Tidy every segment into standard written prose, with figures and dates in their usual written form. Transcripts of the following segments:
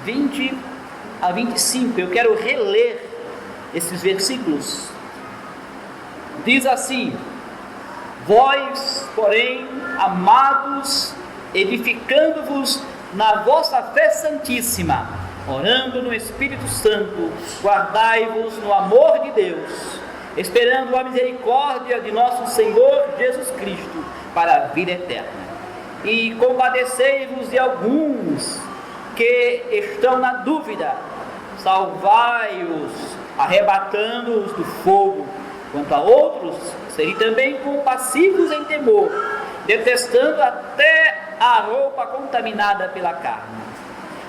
20 a 25. Eu quero reler esses versículos. Diz assim: vós, porém, amados, edificando-vos na vossa fé santíssima, orando no Espírito Santo, guardai-vos no amor de Deus, esperando a misericórdia de nosso Senhor Jesus Cristo para a vida eterna. E compadecei-vos de alguns que estão na dúvida, salvai-os, arrebatando-os do fogo. Quanto a outros, serem também compassivos em temor, detestando até a roupa contaminada pela carne.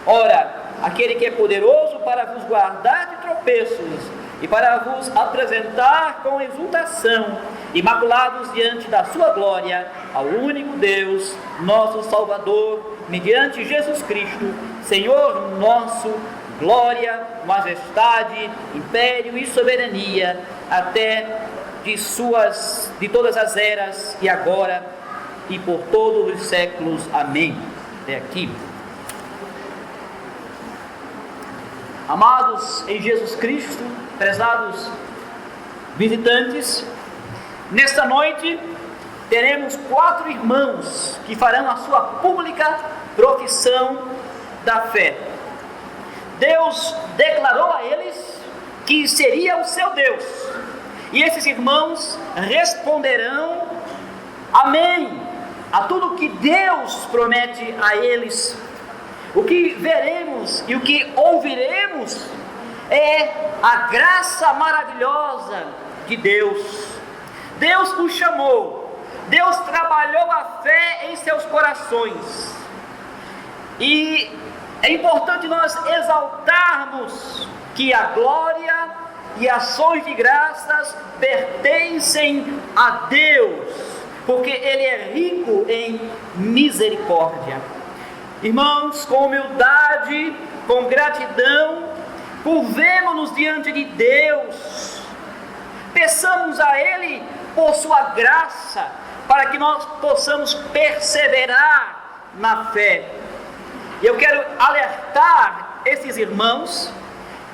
Ora, aquele que é poderoso para vos guardar de tropeços e para vos apresentar com exultação, imaculados diante da sua glória, ao único Deus, nosso Salvador, mediante Jesus Cristo, Senhor nosso, glória, majestade, império e soberania, até de todas as eras, e agora e por todos os séculos. Amém. Até aqui. Amados em Jesus Cristo, prezados visitantes, nesta noite teremos 4 irmãos que farão a sua pública profissão da fé. Deus declarou a eles que seria o seu Deus, e esses irmãos responderão amém a tudo que Deus promete a eles. O que veremos e o que ouviremos é a graça maravilhosa de Deus. Deus os chamou, Deus trabalhou a fé em seus corações, e é importante nós exaltarmos que a glória e ações de graças pertencem a Deus, porque Ele é rico em misericórdia. Irmãos, com humildade, com gratidão, curvemo-nos diante de Deus, peçamos a Ele por sua graça, para que nós possamos perseverar na fé. E eu quero alertar esses irmãos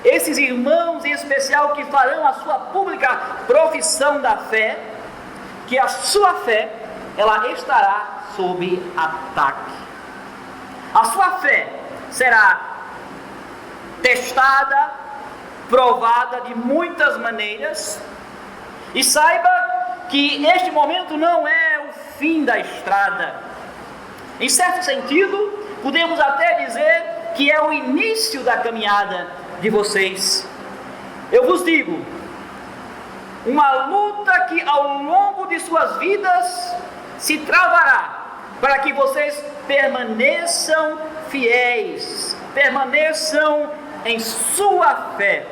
em especial que farão a sua pública profissão da fé, que a sua fé, ela estará sob ataque. A sua fé será testada, provada de muitas maneiras, e saiba que este momento não é o fim da estrada. Em certo sentido, podemos até dizer que é o início da caminhada de vocês. Eu vos digo, uma luta que ao longo de suas vidas se travará, para que vocês permaneçam fiéis, permaneçam em sua fé.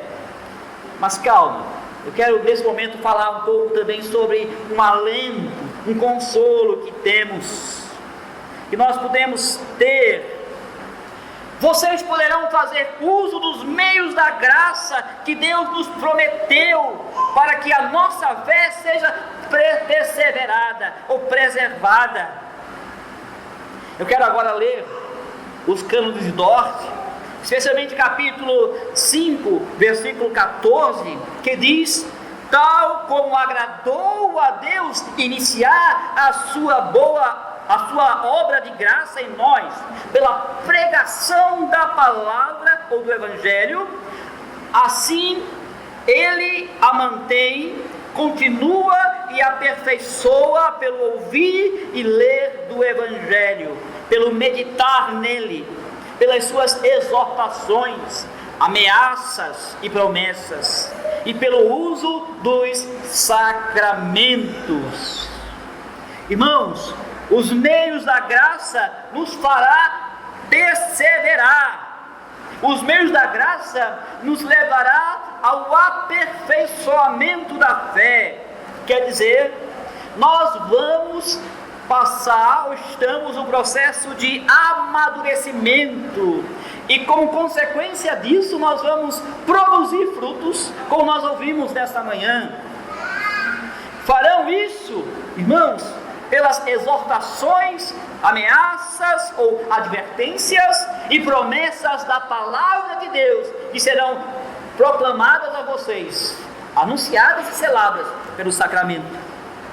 Mas calma, eu quero nesse momento falar um pouco também sobre um alento, um consolo que temos, que nós podemos ter. Vocês poderão fazer uso dos meios da graça que Deus nos prometeu, para que a nossa fé seja perseverada ou preservada. Eu quero agora ler os cânones de Dort, especialmente capítulo 5, versículo 14, que diz: tal como agradou a Deus iniciar a sua obra de graça em nós, pela pregação da palavra ou do evangelho, assim Ele a mantém, continua e aperfeiçoa pelo ouvir e ler do evangelho, pelo meditar nele, pelas suas exortações, ameaças e promessas, e pelo uso dos sacramentos. Irmãos, os meios da graça nos fará perseverar. Os meios da graça nos levará ao aperfeiçoamento da fé. Quer dizer, nós vamos passar, ou estamos no processo de amadurecimento, e como consequência disso nós vamos produzir frutos, como nós ouvimos nesta manhã. Farão isso, irmãos, pelas exortações ameaças ou advertências e promessas da palavra de Deus que serão proclamadas a vocês, anunciadas e seladas pelo sacramento.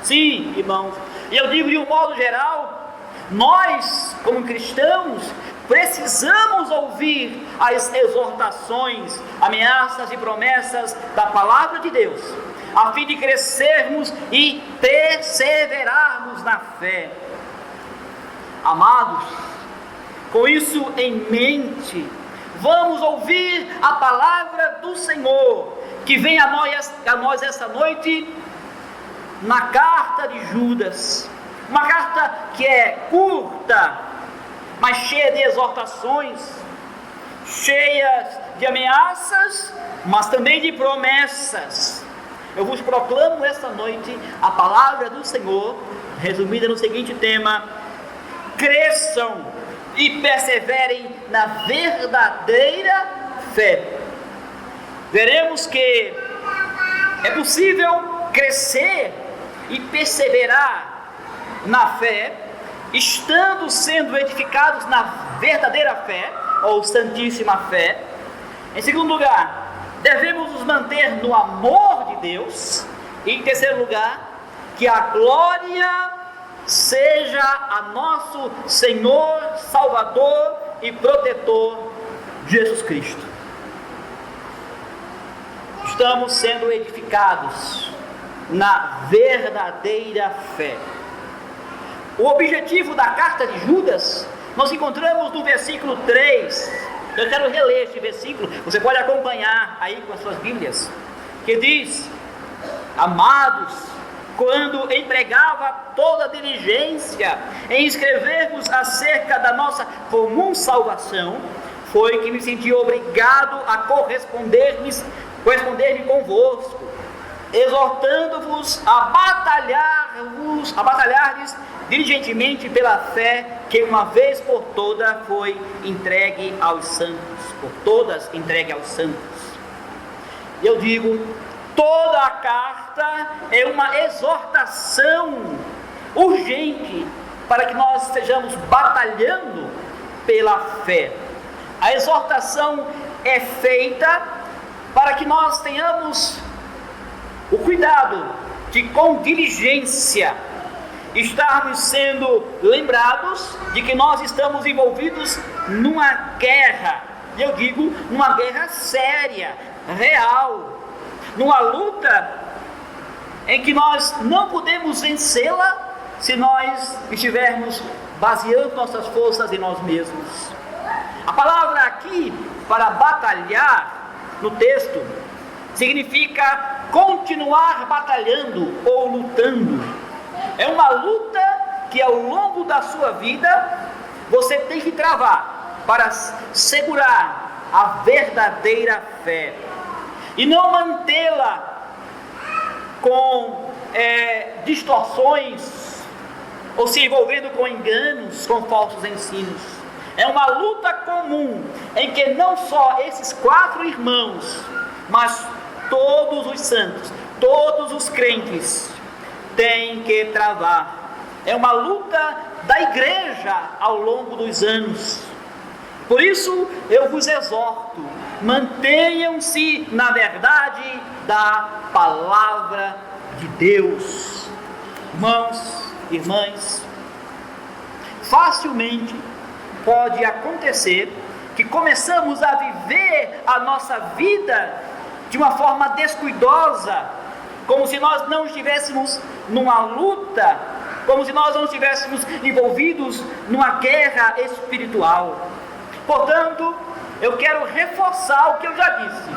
Sim, irmãos, e eu digo de um modo geral, nós, como cristãos, precisamos ouvir as exortações, ameaças e promessas da palavra de Deus, a fim de crescermos e perseverarmos na fé. Amados, com isso em mente, vamos ouvir a palavra do Senhor, que vem a nós essa noite, na carta de Judas, uma carta que é curta, mas cheia de exortações, cheias de ameaças, mas também de promessas. Eu vos proclamo esta noite a palavra do Senhor, resumida no seguinte tema: cresçam e perseverem na verdadeira fé. Veremos que é possível crescer e perseverar na fé, estando sendo edificados na verdadeira fé, ou santíssima fé. Em segundo lugar, devemos nos manter no amor de Deus. E em terceiro lugar, que a glória seja a nosso Senhor, Salvador e Protetor, Jesus Cristo. Estamos sendo edificados na verdadeira fé. O objetivo da carta de Judas, nós encontramos no versículo 3. Eu quero reler este versículo, você pode acompanhar aí com as suas Bíblias, que diz: amados, quando empregava toda diligência em escrever-vos acerca da nossa comum salvação, foi que me senti obrigado a corresponder-me convosco, exortando-vos a batalhardes diligentemente pela fé que uma vez por toda foi entregue aos santos, por todas entregue aos santos. E eu digo, toda a carta é uma exortação urgente para que nós estejamos batalhando pela fé. A exortação é feita para que nós tenhamos o cuidado de, com diligência, estarmos sendo lembrados de que nós estamos envolvidos numa guerra, e eu digo, numa guerra séria, real, numa luta em que nós não podemos vencê-la se nós estivermos baseando nossas forças em nós mesmos. A palavra aqui, para batalhar, no texto, significa continuar batalhando ou lutando. É uma luta que ao longo da sua vida você tem que travar para segurar a verdadeira fé e não mantê-la com distorções ou se envolvendo com enganos, com falsos ensinos. É uma luta comum em que não só esses 4 irmãos, mas todos os santos, todos os crentes têm que travar. É uma luta da igreja ao longo dos anos. Por isso eu vos exorto, mantenham-se na verdade da palavra de Deus. Irmãos, irmãs, facilmente pode acontecer que começamos a viver a nossa vida de uma forma descuidosa, como se nós não estivéssemos numa luta, como se nós não estivéssemos envolvidos numa guerra espiritual. Portanto, eu quero reforçar o que eu já disse.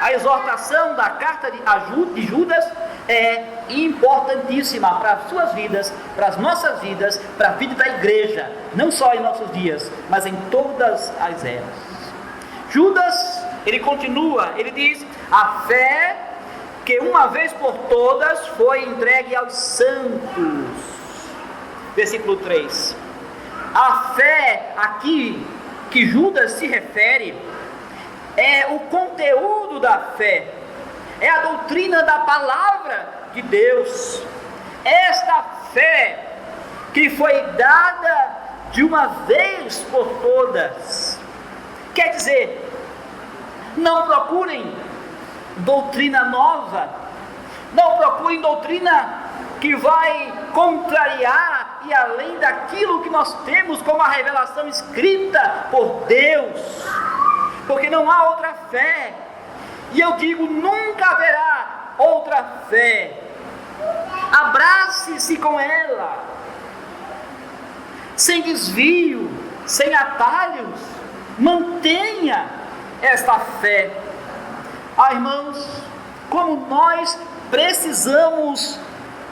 A exortação da carta de Judas é importantíssima para as suas vidas, para as nossas vidas, para a vida da igreja, não só em nossos dias, mas em todas as eras. Judas, ele continua, ele diz: a fé que uma vez por todas foi entregue aos santos. Versículo 3. A fé aqui que Judas se refere é o conteúdo da fé, é a doutrina da palavra de Deus. Esta fé que foi dada de uma vez por todas. Quer dizer, não procurem doutrina nova, não procurem doutrina que vai contrariar e além daquilo que nós temos como a revelação escrita por Deus, porque não há outra fé, e eu digo, nunca haverá outra fé. Abrace-se com ela, sem desvio, sem atalhos, mantenha esta fé. Irmãos, como nós precisamos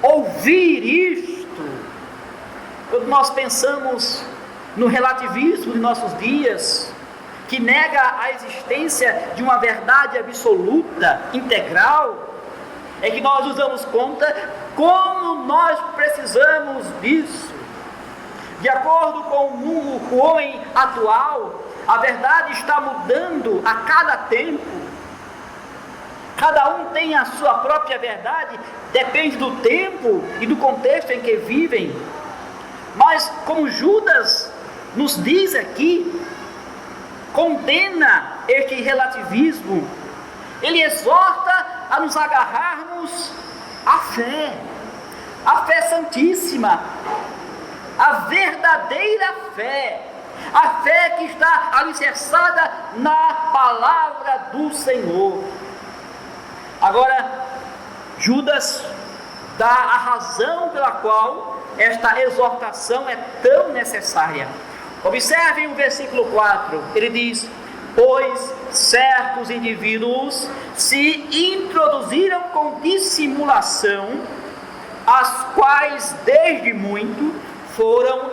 ouvir isto, quando nós pensamos no relativismo de nossos dias, que nega a existência de uma verdade absoluta, integral, é que nós nos damos conta como nós precisamos disso. De acordo com o homem atual, a verdade está mudando a cada tempo. Cada um tem a sua própria verdade, depende do tempo e do contexto em que vivem. Mas como Judas nos diz aqui, condena este relativismo. Ele exorta a nos agarrarmos à fé santíssima, a verdadeira fé, a fé que está alicerçada na palavra do Senhor. Agora, Judas dá a razão pela qual esta exortação é tão necessária. Observem o versículo 4, ele diz: pois certos indivíduos se introduziram com dissimulação, as quais desde muito foram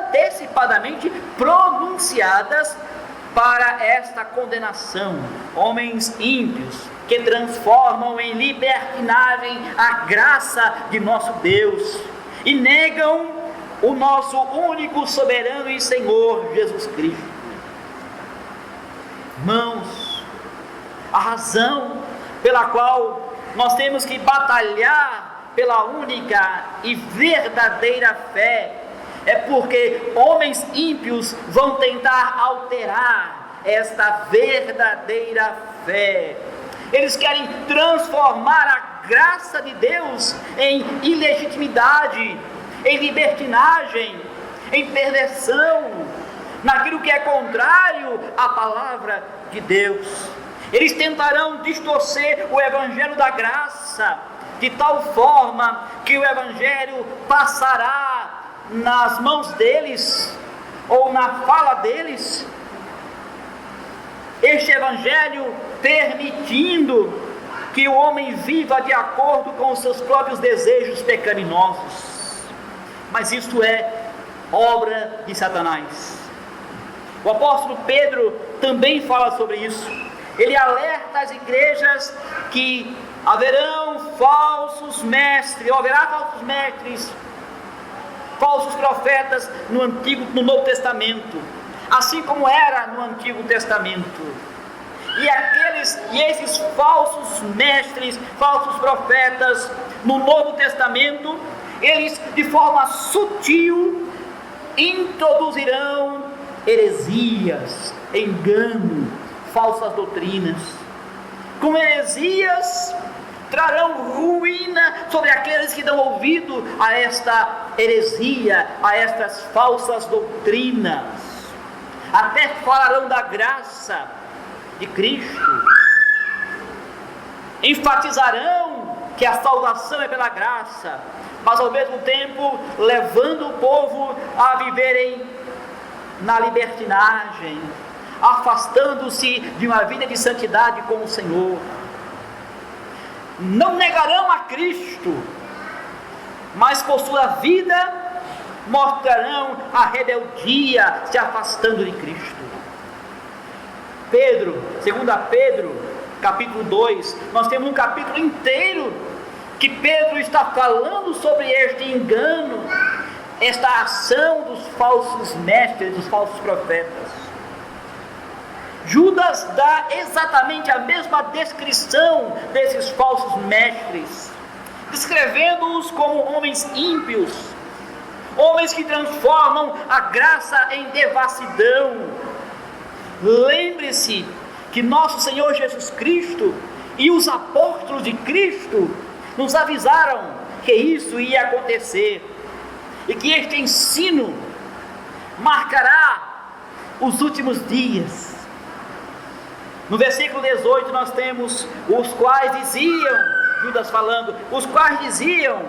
antecipadamente pronunciadas para esta condenação, homens ímpios, que transformam em libertinagem a graça de nosso Deus, e negam o nosso único soberano e Senhor Jesus Cristo. Irmãos, a razão pela qual nós temos que batalhar pela única e verdadeira fé é porque homens ímpios vão tentar alterar esta verdadeira fé. Eles querem transformar a graça de Deus em ilegitimidade, em libertinagem, em perversão, naquilo que é contrário à palavra de Deus. Eles tentarão distorcer o evangelho da graça, de tal forma que o evangelho passará nas mãos deles, ou na fala deles, este evangelho permitindo que o homem viva de acordo com os seus próprios desejos pecaminosos. Mas isso é obra de Satanás. O apóstolo Pedro também fala sobre isso. Ele alerta as igrejas que haverão falsos mestres, ou haverá falsos mestres, falsos profetas no Novo Testamento, assim como era no Antigo Testamento. E esses falsos mestres, falsos profetas no Novo Testamento, eles de forma sutil introduzirão heresias, engano, falsas doutrinas. Com heresias trarão ruína sobre aqueles que dão ouvido a esta heresia, a estas falsas doutrinas. Até falarão da graça de Cristo, enfatizarão que a salvação é pela graça, mas ao mesmo tempo levando o povo a viverem na libertinagem, afastando-se de uma vida de santidade com o Senhor. Não negarão a Cristo, mas por sua vida mostrarão a rebeldia, se afastando de Cristo. Pedro, 2 Pedro, capítulo 2, nós temos um capítulo inteiro que Pedro está falando sobre este engano, esta ação dos falsos mestres, dos falsos profetas. Judas dá exatamente a mesma descrição desses falsos mestres, descrevendo-os como homens ímpios homens que transformam a graça em devassidão. Lembre-se que nosso Senhor Jesus Cristo e os apóstolos de Cristo nos avisaram que isso ia acontecer e que este ensino marcará os últimos dias. No versículo 18 nós temos os quais diziam, Judas falando, os quais diziam: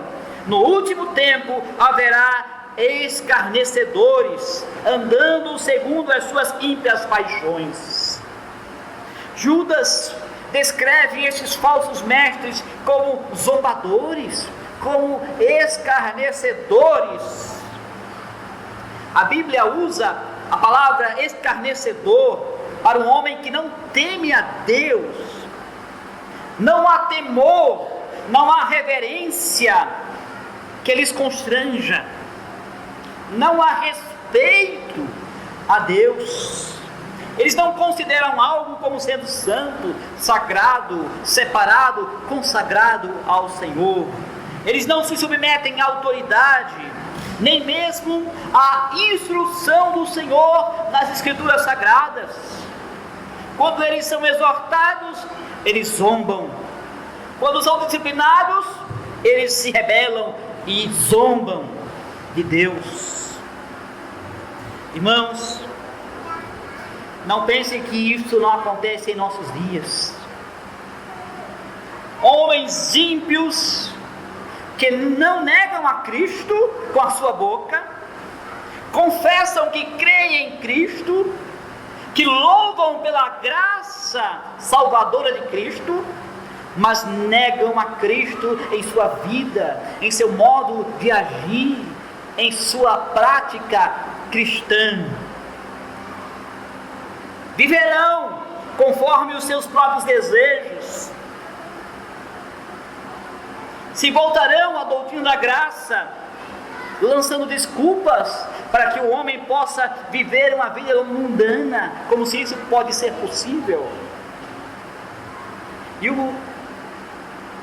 no último tempo haverá escarnecedores, andando segundo as suas ímpias paixões. Judas descreve estes falsos mestres como zombadores, como escarnecedores. A Bíblia usa a palavra escarnecedor para um homem que não teme a Deus. Não há temor, não há reverência que lhes constranja, não há respeito a Deus. Eles não consideram algo como sendo santo, sagrado, separado, consagrado ao Senhor. Eles não se submetem à autoridade, nem mesmo à instrução do Senhor nas Escrituras Sagradas. Quando eles são exortados, eles zombam. Quando são disciplinados, eles se rebelam e zombam de Deus. Irmãos, não pensem que isso não acontece em nossos dias. Homens ímpios que não negam a Cristo com a sua boca, confessam que creem em Cristo, que louvam pela graça salvadora de Cristo, mas negam a Cristo em sua vida, em seu modo de agir, em sua prática cristã. Viverão conforme os seus próprios desejos, se voltarão à doutrina da graça, lançando desculpas para que o homem possa viver uma vida mundana, como se isso pode ser possível.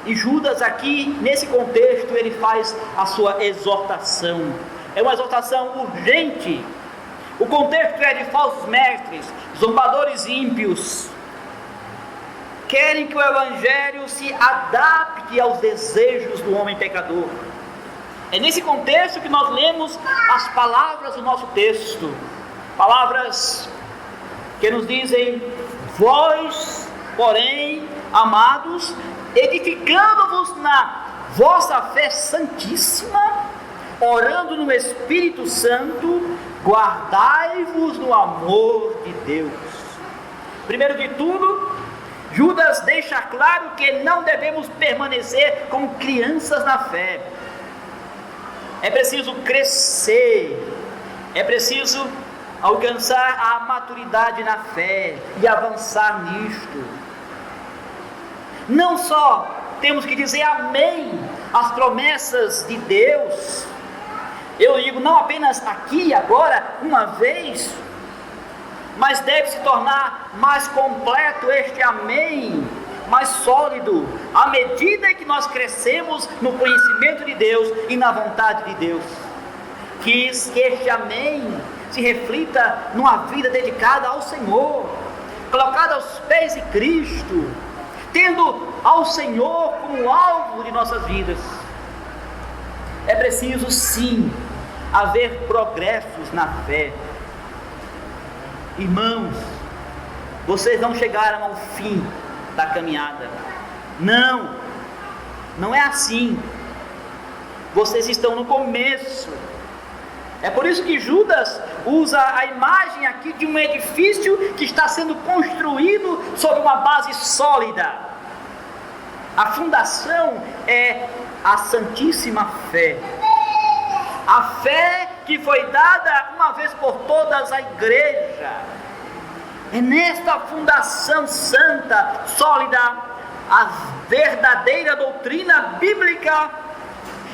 E Judas aqui, nesse contexto, ele faz a sua exortação. É uma exortação urgente. O contexto é de falsos mestres, zombadores ímpios, querem que o Evangelho se adapte aos desejos do homem pecador. É nesse contexto que nós lemos as palavras do nosso texto, palavras que nos dizem: vós, porém, amados, edificando-vos na vossa fé santíssima, orando no Espírito Santo, guardai-vos no amor de Deus. Primeiro de tudo, Judas deixa claro que não devemos permanecer como crianças na fé. É preciso crescer, é preciso alcançar a maturidade na fé e avançar nisto. Não só temos que dizer amém às promessas de Deus, eu digo não apenas aqui e agora, uma vez, mas deve se tornar mais completo este amém, mais sólido, à medida que nós crescemos no conhecimento de Deus e na vontade de Deus. Que este amém se reflita numa vida dedicada ao Senhor, colocada aos pés de Cristo, tendo ao Senhor como alvo de nossas vidas. É preciso sim haver progressos na fé. Irmãos, vocês não chegaram ao fim da caminhada. Não é assim. Vocês estão no começo. É por isso que Judas usa a imagem aqui de um edifício que está sendo construído sobre uma base sólida. A fundação é a Santíssima Fé. A fé que foi dada uma vez por todas à igreja. É nesta fundação santa, sólida, a verdadeira doutrina bíblica,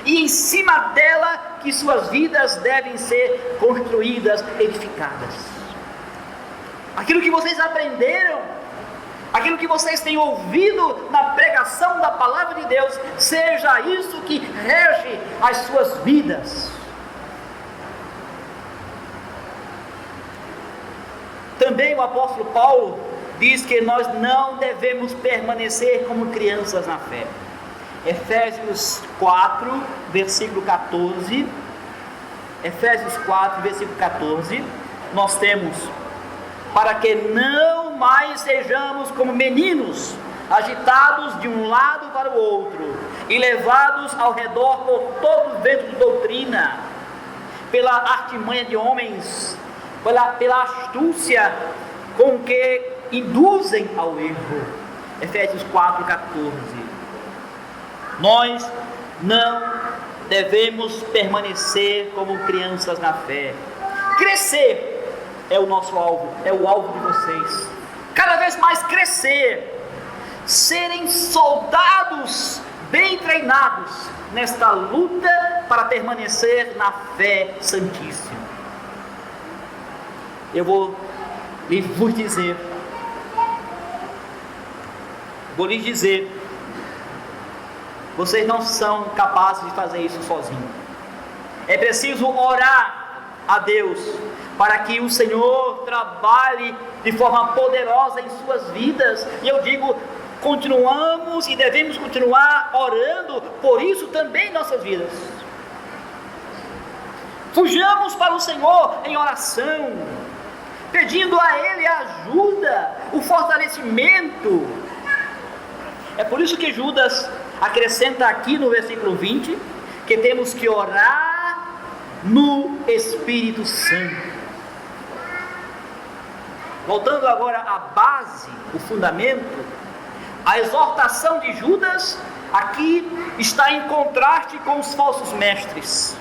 e em cima dela que suas vidas devem ser construídas, edificadas. Aquilo que vocês aprenderam, aquilo que vocês têm ouvido na pregação da palavra de Deus, seja isso que rege as suas vidas. Também o apóstolo Paulo diz que nós não devemos permanecer como crianças na fé. Efésios 4, versículo 14. Efésios 4, versículo 14. Nós temos: para que não mais sejamos como meninos, agitados de um lado para o outro, e levados ao redor por todo vento de doutrina, pela artimanha de homens, pela astúcia com que induzem ao erro. Efésios 4, 14. Nós não devemos permanecer como crianças na fé. Crescer é o nosso alvo, é o alvo de vocês. Cada vez mais crescer, serem soldados bem treinados nesta luta para permanecer na fé santíssima. Eu vou lhes dizer, vocês não são capazes de fazer isso sozinhos. É preciso orar a Deus para que o Senhor trabalhe de forma poderosa em suas vidas. E eu digo, continuamos e devemos continuar orando por isso também em nossas vidas. Fujamos para o Senhor em oração, pedindo a Ele a ajuda, o fortalecimento. É por isso que Judas acrescenta aqui no versículo 20, que temos que orar no Espírito Santo. Voltando agora à base, o fundamento, a exortação de Judas aqui está em contraste com os falsos mestres.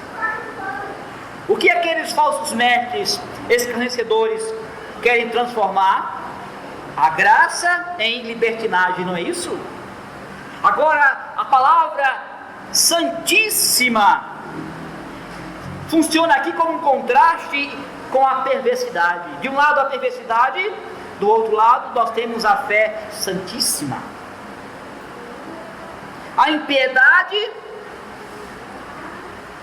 O que aqueles falsos mestres escarnecedores querem transformar? A graça em libertinagem, não é isso? Agora, a palavra santíssima funciona aqui como um contraste com a perversidade. De um lado a perversidade, do outro lado nós temos a fé santíssima. A impiedade,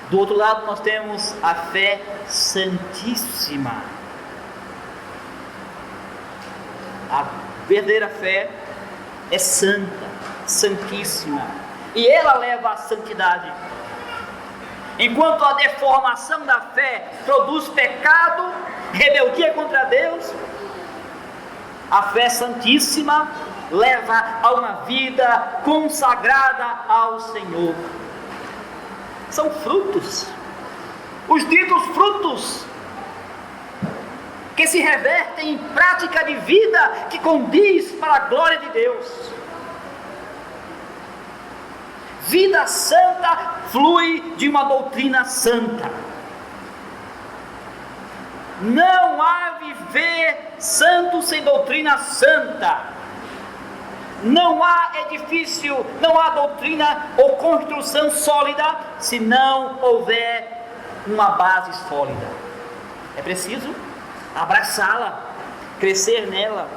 do outro lado nós temos a fé santíssima. A verdadeira fé é santa, santíssima, e ela leva à santidade. Enquanto a deformação da fé produz pecado, rebeldia contra Deus, a fé santíssima leva a uma vida consagrada ao Senhor. São frutos, os ditos frutos, que se revertem em prática de vida que condiz para a glória de Deus. Vida santa flui de uma doutrina santa. Não há viver santo sem doutrina santa. Não há edifício, não há doutrina ou construção sólida se não houver uma base sólida. É preciso abraçá-la, crescer nela.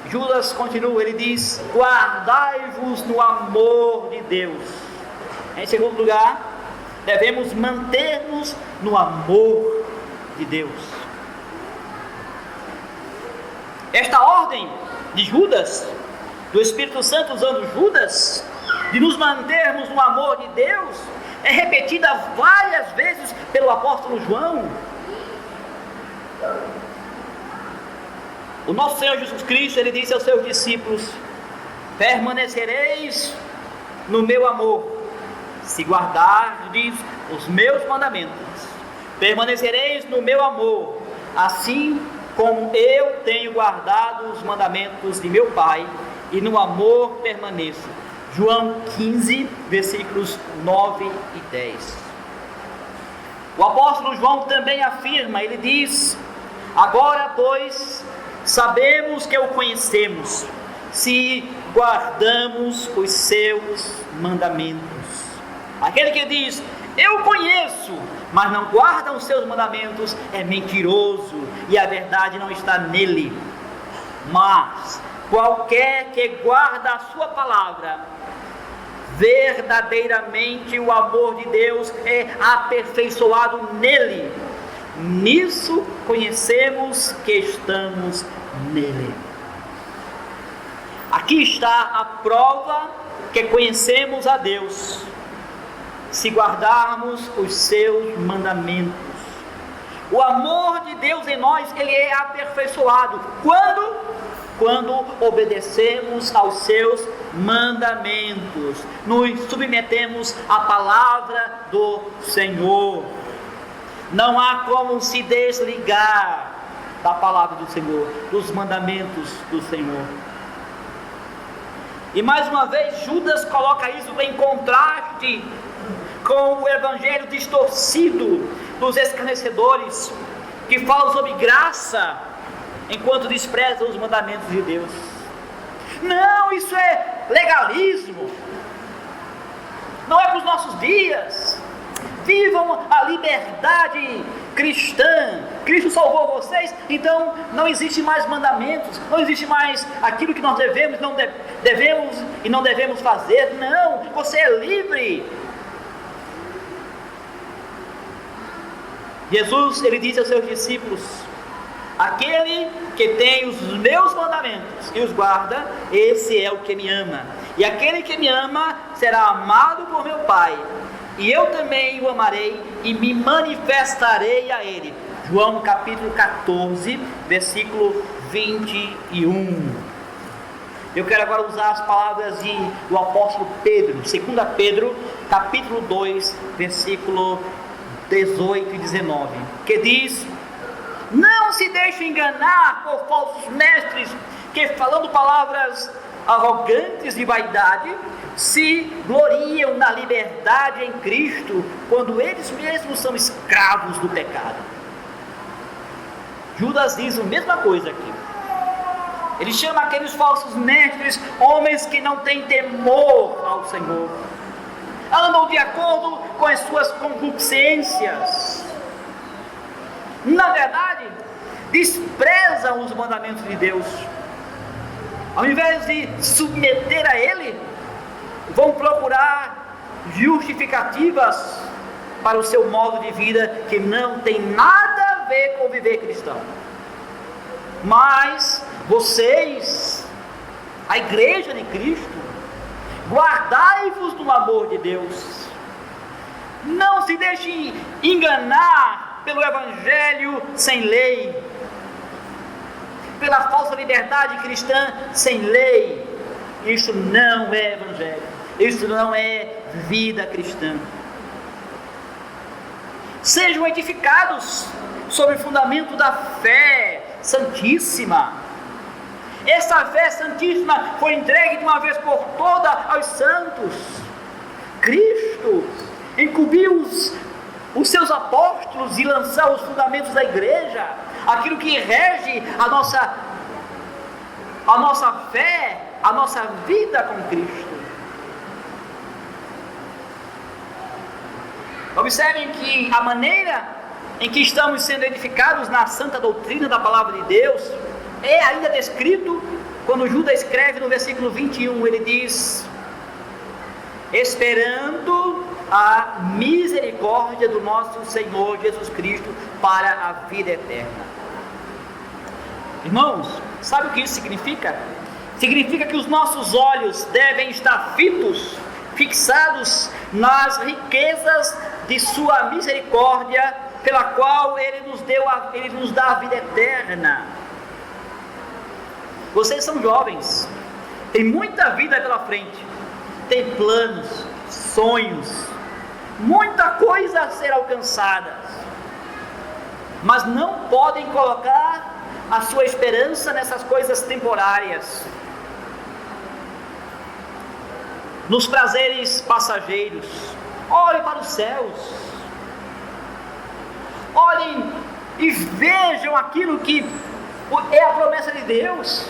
Judas continua, ele diz: guardai-vos no amor de Deus. Em segundo lugar, devemos manter-nos no amor de Deus. Esta ordem de Judas, do Espírito Santo usando Judas, de nos mantermos no amor de Deus, é repetida várias vezes pelo apóstolo João. O nosso Senhor Jesus Cristo, ele disse aos seus discípulos: permanecereis no meu amor, se guardardes os meus mandamentos. Permanecereis no meu amor, assim como eu tenho guardado os mandamentos de meu Pai, e no amor permaneço. João 15, versículos 9 e 10. O apóstolo João também afirma, ele diz: agora, pois, sabemos que o conhecemos, se guardamos os seus mandamentos. Aquele que diz: eu conheço, mas não guarda os seus mandamentos, é mentiroso, e a verdade não está nele. Mas qualquer que guarda a sua palavra, verdadeiramente o amor de Deus é aperfeiçoado nele. nisso conhecemos que estamos nele. Aqui está a prova que conhecemos a Deus, se guardarmos os seus mandamentos. O amor de Deus em nós, ele é aperfeiçoado. Quando obedecemos aos seus mandamentos, nos submetemos à palavra do Senhor. Não há como se desligar da palavra do Senhor, dos mandamentos do Senhor. E mais uma vez, Judas coloca isso em contraste com o evangelho distorcido dos escarnecedores, que falam sobre graça, enquanto desprezam os mandamentos de Deus. Não, isso é legalismo, não é para os nossos dias. Vivam a liberdade cristã. Cristo salvou vocês, então não existe mais mandamentos, não existe mais aquilo que nós devemos e não devemos fazer. Não, você é livre. Jesus, ele disse aos seus discípulos: aquele que tem os meus mandamentos e os guarda, esse é o que me ama. E aquele que me ama será amado por meu Pai, e eu também o amarei e me manifestarei a ele. João capítulo 14, versículo 21. Eu quero agora usar as palavras do apóstolo Pedro, 2 Pedro, capítulo 2, versículo 18 e 19, que diz: não se deixe enganar por falsos mestres, que falando palavras arrogantes de vaidade, se gloriam na liberdade em Cristo, quando eles mesmos são escravos do pecado. Judas diz a mesma coisa aqui. Ele chama aqueles falsos mestres homens que não têm temor ao Senhor, andam de acordo com as suas concupiscências, na verdade desprezam os mandamentos de Deus. Ao invés de submeter a Ele, vão procurar justificativas para o seu modo de vida, que não tem nada a ver com o viver cristão. Mas vocês, a igreja de Cristo, guardai-vos do amor de Deus. Não se deixem enganar pelo evangelho sem lei, pela falsa liberdade cristã sem lei. Isso não é evangelho, isso não é vida cristã. Sejam edificados sobre o fundamento da fé santíssima. Essa fé santíssima foi entregue de uma vez por todas aos santos. Cristo incumbiu os seus apóstolos e lançou os fundamentos da igreja, aquilo que rege a nossa fé, a nossa vida com Cristo. Observem que a maneira em que estamos sendo edificados na santa doutrina da palavra de Deus é ainda descrito quando Judas escreve no versículo 21, ele diz: esperando a misericórdia do nosso Senhor Jesus Cristo para a vida eterna. Irmãos, sabe o que isso significa? Significa que os nossos olhos devem estar fixados nas riquezas de sua misericórdia, pela qual Ele nos dá a vida eterna. Vocês são jovens, tem muita vida pela frente, tem planos, sonhos, muita coisa a ser alcançada, mas não podem colocar a sua esperança nessas coisas temporárias, nos prazeres passageiros. Olhem para os céus, olhem e vejam aquilo que é a promessa de Deus,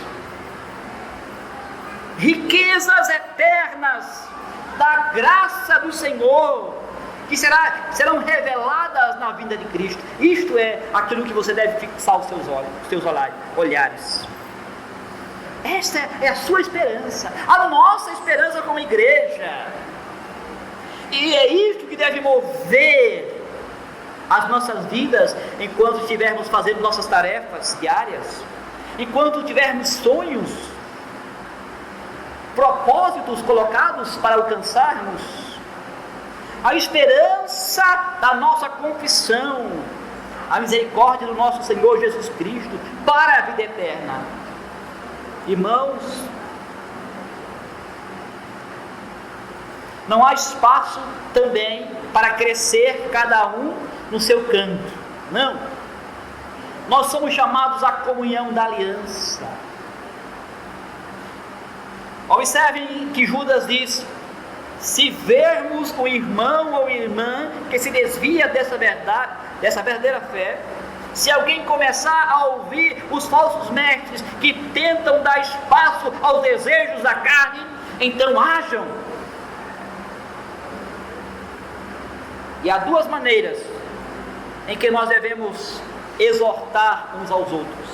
riquezas eternas da graça do Senhor, que serão reveladas na vinda de Cristo. Isto é aquilo que você deve fixar os seus olhares. Esta é a sua esperança, a nossa esperança como igreja. E é isto que deve mover as nossas vidas enquanto estivermos fazendo nossas tarefas diárias, enquanto tivermos sonhos, propósitos colocados para alcançarmos, a esperança da nossa confissão, a misericórdia do nosso Senhor Jesus Cristo para a vida eterna. Irmãos, não há espaço também para crescer cada um no seu canto, não. Nós somos chamados à comunhão da aliança. Observem que Judas diz: se vermos o irmão ou irmã que se desvia dessa verdadeira fé, se alguém começar a ouvir os falsos mestres que tentam dar espaço aos desejos da carne, então hajam. E há duas maneiras em que nós devemos exortar uns aos outros.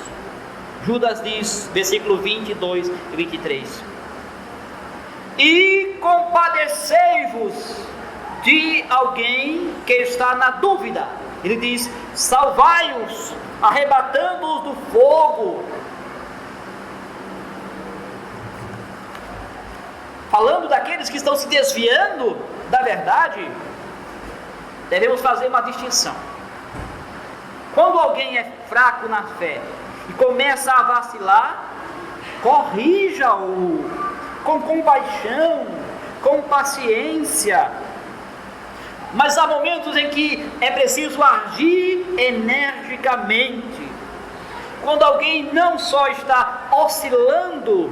Judas diz, versículo 22 e 23: e compadecei-vos de alguém que está na dúvida. Ele diz: salvai-os, arrebatando-os do fogo. Falando daqueles que estão se desviando da verdade, devemos fazer uma distinção. Quando alguém é fraco na fé e começa a vacilar, corrija-o com compaixão, com paciência. Mas há momentos em que é preciso agir energicamente. Quando alguém não só está oscilando,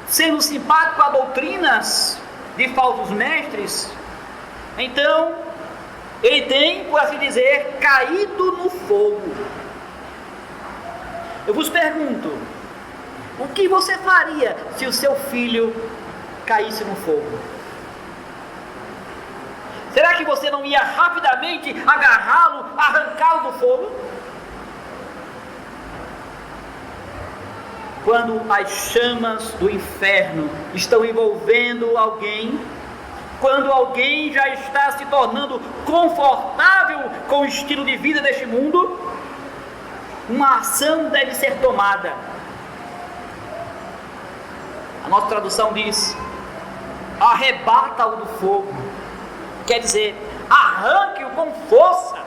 sendo simpático a doutrinas de falsos mestres, então ele tem, por assim dizer, caído no fogo. Eu vos pergunto: o que você faria se o seu filho caísse no fogo? Será que você não ia rapidamente agarrá-lo, arrancá-lo do fogo? Quando as chamas do inferno estão envolvendo alguém, quando alguém já está se tornando confortável com o estilo de vida deste mundo, uma ação deve ser tomada. A nossa tradução diz: arrebata-o do fogo. Quer dizer, arranque-o com força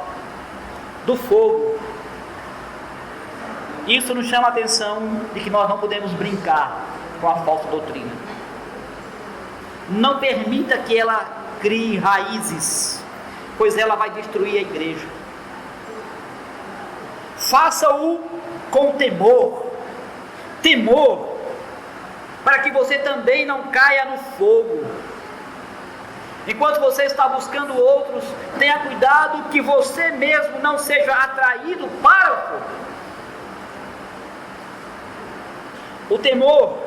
do fogo. Isso nos chama a atenção de que nós não podemos brincar com a falsa doutrina. Não permita que ela crie raízes, pois ela vai destruir a igreja. Faça-o com temor, para que você também não caia no fogo. Enquanto você está buscando outros, tenha cuidado que você mesmo não seja atraído para o fogo. O temor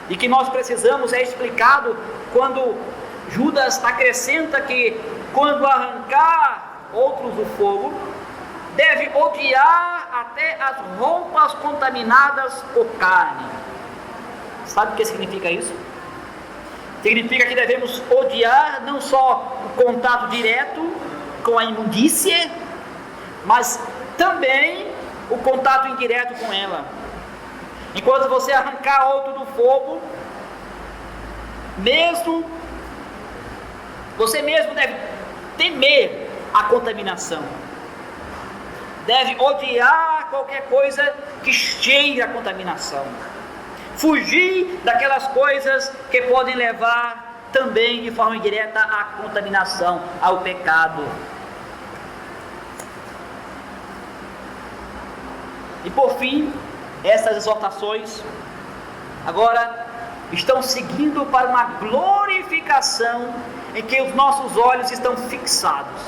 de que nós precisamos é explicado quando Judas acrescenta que, quando arrancar outros do fogo, deve odiar até as roupas contaminadas por carne. Sabe o que significa isso? Significa que devemos odiar não só o contato direto com a imundície, mas também o contato indireto com ela. Enquanto você arrancar outro do fogo, você mesmo deve temer a contaminação. Deve odiar qualquer coisa que cheire a contaminação. Fugir daquelas coisas que podem levar também de forma indireta à contaminação, ao pecado. E por fim, essas exortações agora estão seguindo para uma glorificação em que os nossos olhos estão fixados.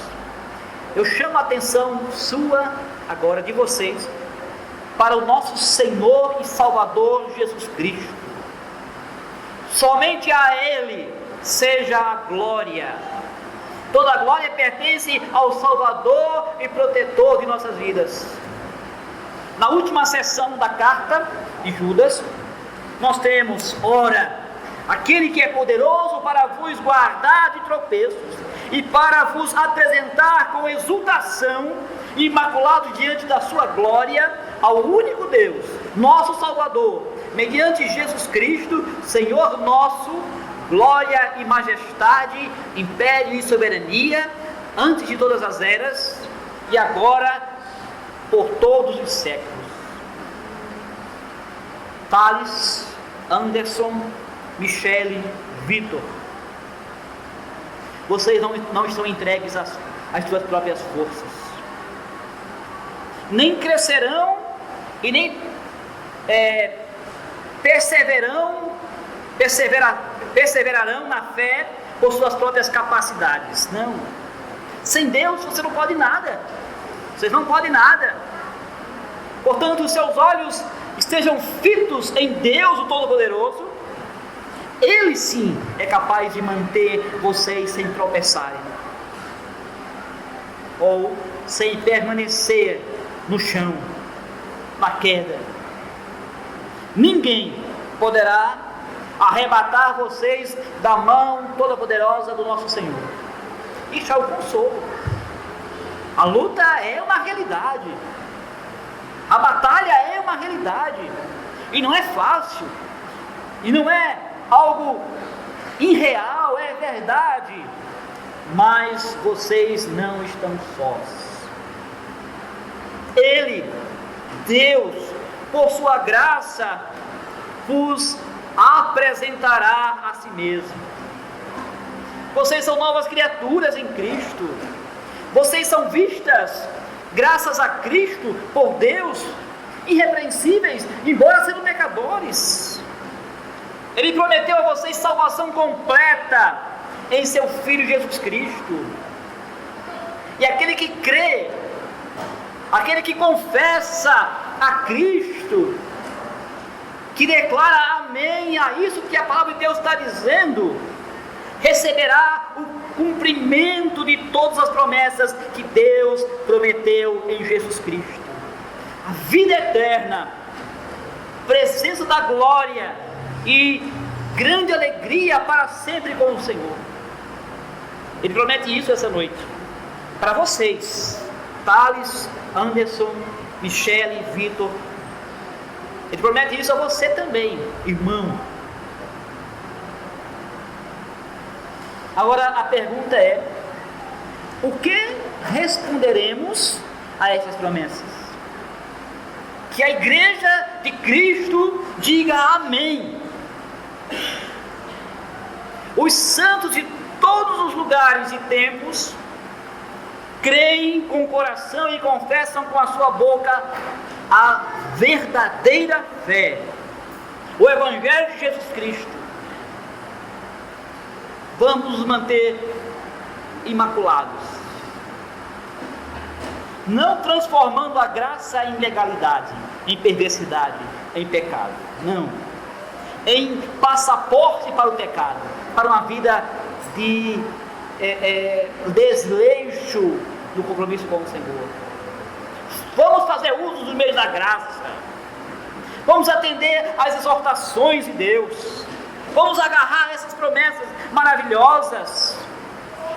Eu chamo a atenção sua, agora de vocês, para o nosso Senhor e Salvador Jesus Cristo. Somente a Ele seja a glória. Toda a glória pertence ao Salvador e Protetor de nossas vidas. Na última sessão da carta de Judas, nós temos: ora, aquele que é poderoso para vos guardar de tropeços e para vos apresentar com exultação, imaculado diante da sua glória, ao único Deus, nosso Salvador, mediante Jesus Cristo, Senhor nosso, glória e majestade, império e soberania, antes de todas as eras, e agora, por todos os séculos. Thales, Anderson, Michele, Vitor, vocês não estão entregues às suas próprias forças, nem crescerão e nem perseverarão na fé por suas próprias capacidades. Não. Sem Deus você não pode nada. Vocês não podem nada. Portanto, os seus olhos estejam fitos em Deus, o Todo-Poderoso. Ele sim é capaz de manter vocês sem tropeçarem, ou sem permanecer no chão, na queda. Ninguém poderá arrebatar vocês da mão toda-poderosa do nosso Senhor. Isso é o consolo. A luta é uma realidade, a batalha é uma realidade, e não é fácil, e não é algo irreal, é verdade, mas vocês não estão sós. Ele, Deus, por sua graça, vos apresentará a si mesmo. Vocês são novas criaturas em Cristo. Vocês são vistas, graças a Cristo, por Deus, irrepreensíveis, embora sejam pecadores. Ele prometeu a vocês salvação completa em seu Filho Jesus Cristo. E aquele que crê, aquele que confessa a Cristo, que declara amém a isso que a palavra de Deus está dizendo, receberá o cumprimento de todas as promessas que Deus prometeu em Jesus Cristo. A vida eterna, presença da glória e grande alegria para sempre com o Senhor. Ele promete isso essa noite para vocês, Thales, Anderson, Michele, Vitor. Ele promete isso a você também, irmão. Agora a pergunta é: o que responderemos a essas promessas? Que a igreja de Cristo diga amém. Os santos de todos os lugares e tempos creem com o coração e confessam com a sua boca a verdadeira fé, o Evangelho de Jesus Cristo. Vamos nos manter imaculados, não transformando a graça em legalidade, em perversidade, em pecado, não, em passaporte para o pecado, para uma vida de desleixo no compromisso com o Senhor. Vamos fazer uso dos meios da graça, vamos atender às exortações de Deus, vamos agarrar essas promessas maravilhosas.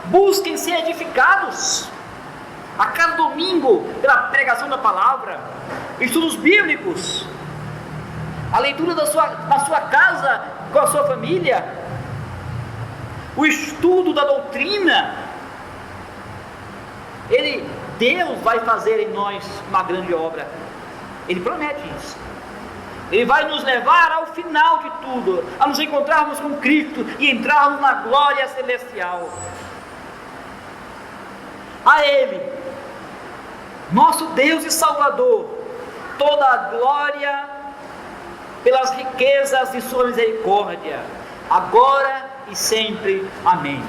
Busquem ser edificados a cada domingo pela pregação da palavra, estudos bíblicos, a leitura na sua casa com a sua família, o estudo da doutrina. Deus vai fazer em nós uma grande obra. Ele promete isso. Ele vai nos levar ao final de tudo, a nos encontrarmos com Cristo e entrarmos na glória celestial. A Ele, nosso Deus e Salvador, toda a glória pelas riquezas de sua misericórdia, agora e sempre. Amém.